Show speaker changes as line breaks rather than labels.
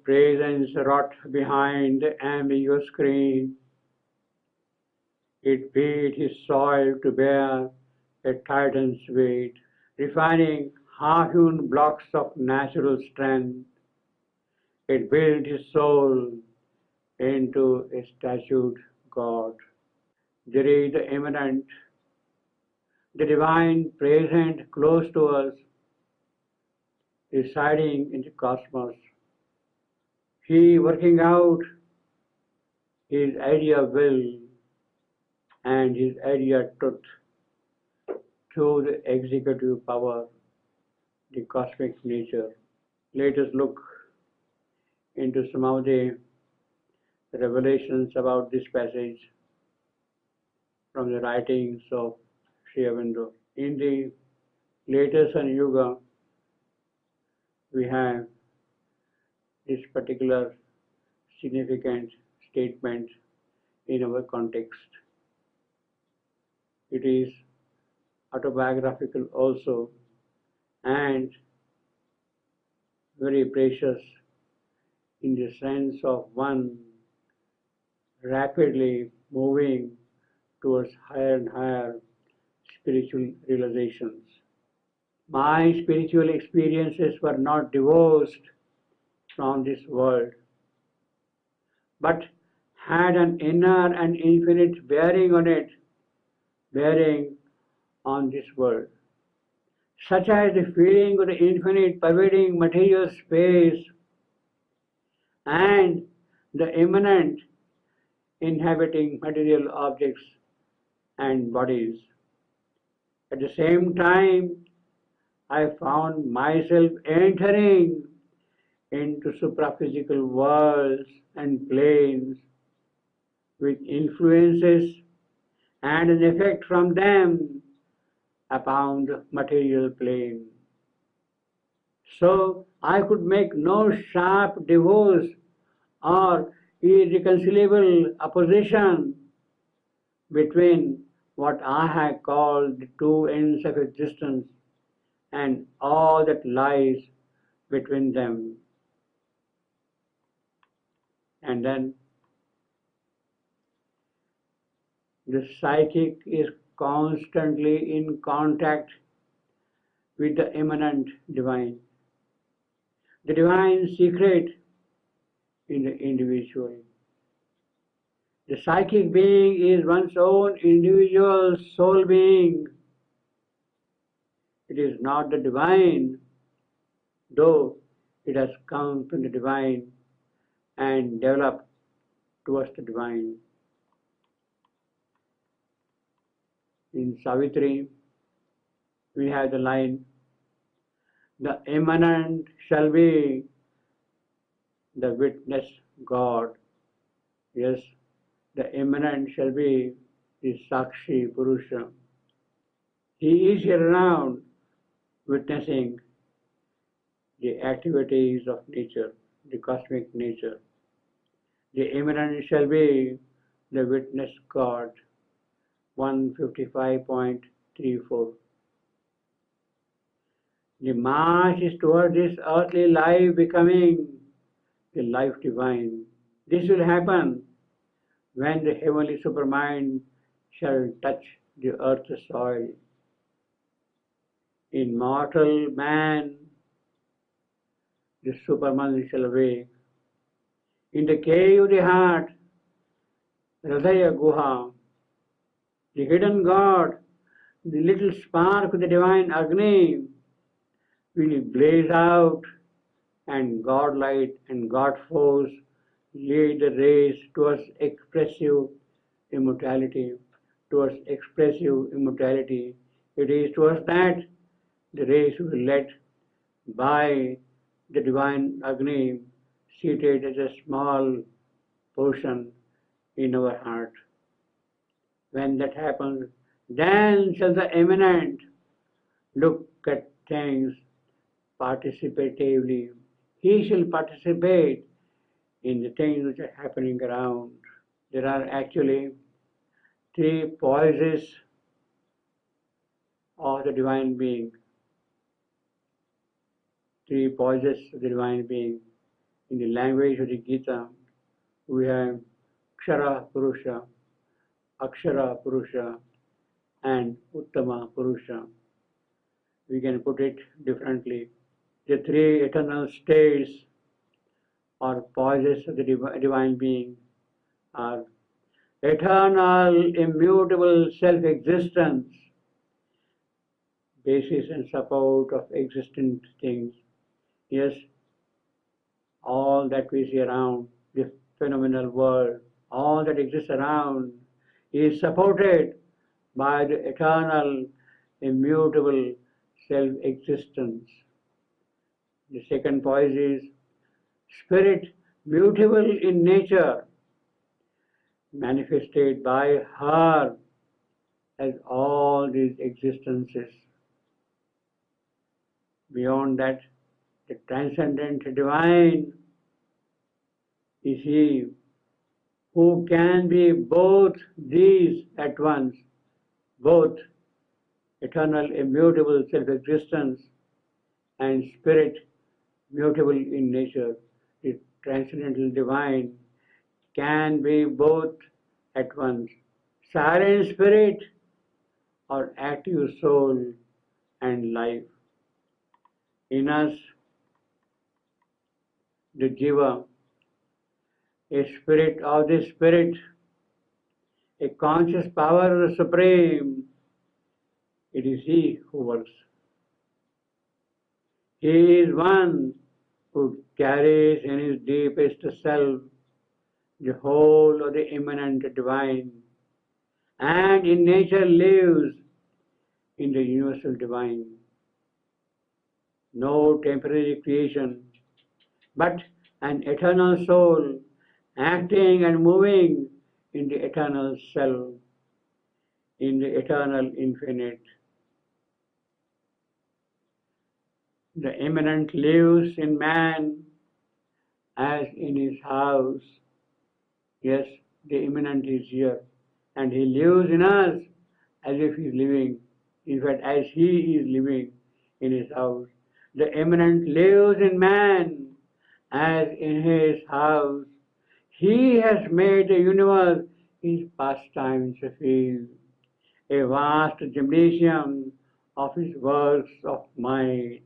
presence wrought behind the ambiguous screen. It beat his soul to bear a titan's weight, refining half-hewn blocks of natural strength. It built his soul into a statued God. There is the immanent, the divine present close to us, residing in the cosmos. He working out his idea of will and his idea of truth through the executive power, the cosmic nature. Let us look into some of the revelations about this passage from the writings of Sri Aurobindo. In the later Sun Yuga, we have this particular significant statement in our context. It is autobiographical also and very precious in the sense of one rapidly moving towards higher and higher spiritual realizations. My spiritual experiences were not divorced from this world, but had an inner and infinite bearing on it, bearing on this world, such as the feeling of the infinite pervading material space and the immanent inhabiting material objects and bodies. At the same time, I found myself entering into supraphysical worlds and planes with influences and an effect from them upon the material plane. So I could make no sharp divorce or irreconcilable opposition between what I have called the two ends of existence and all that lies between them. And then the psychic is constantly in contact with the immanent divine, the divine secret in the individual. The psychic being is one's own individual soul being. It is not the divine, though it has come from the divine and developed towards the divine. In Savitri, we have the line, the immanent shall be the witness God. Yes, the immanent shall be the Sakshi Purusha. He is here around witnessing the activities of nature, the cosmic nature. The immanent shall be the witness God. 155.34. The march is toward this earthly life becoming the life divine. This will happen when the heavenly supermind shall touch the earth's soil. In mortal man, the superman shall awake. In the cave of the heart, Hridaya Guha, the hidden God, the little spark of the divine Agni will blaze out, and God light and God force lead the race towards expressive immortality. Towards expressive immortality. It is towards that the race will be led by the divine Agni seated as a small portion in our heart. When that happens, then shall the immanent look at things participatively. He shall participate in the things which are happening around. There are actually three poises of the divine being. Three poises of the divine being. In the language of the Gita, we have Kshara Purusha, Akshara Purusha, and Uttama Purusha. We can put it differently. The three eternal states or poises of the divine being are eternal, immutable self-existence, basis and support of existent things. Yes, all that we see around, the phenomenal world, all that exists around is supported by the eternal, immutable self-existence. The second poise is spirit mutable in nature, manifested by her as all these existences. Beyond that, the transcendent divine is he who can be both these at once, both eternal immutable self-existence and spirit mutable in nature. The transcendental divine can be both at once, silent spirit or active soul and life. In us, the Jiva, a spirit of the spirit, a conscious power of the Supreme, it is he who works. He is one who carries in his deepest self the whole of the immanent divine, and in nature lives in the universal divine. No temporary creation, but an eternal soul acting and moving in the eternal self, in the eternal infinite. The immanent lives in man as in his house. Yes, the immanent is here, and he lives in us as if he is living. In fact, as he is living in his house. The immanent lives in man as in his house. He has made the universe his pastimes field, a vast gymnasium of his works of might.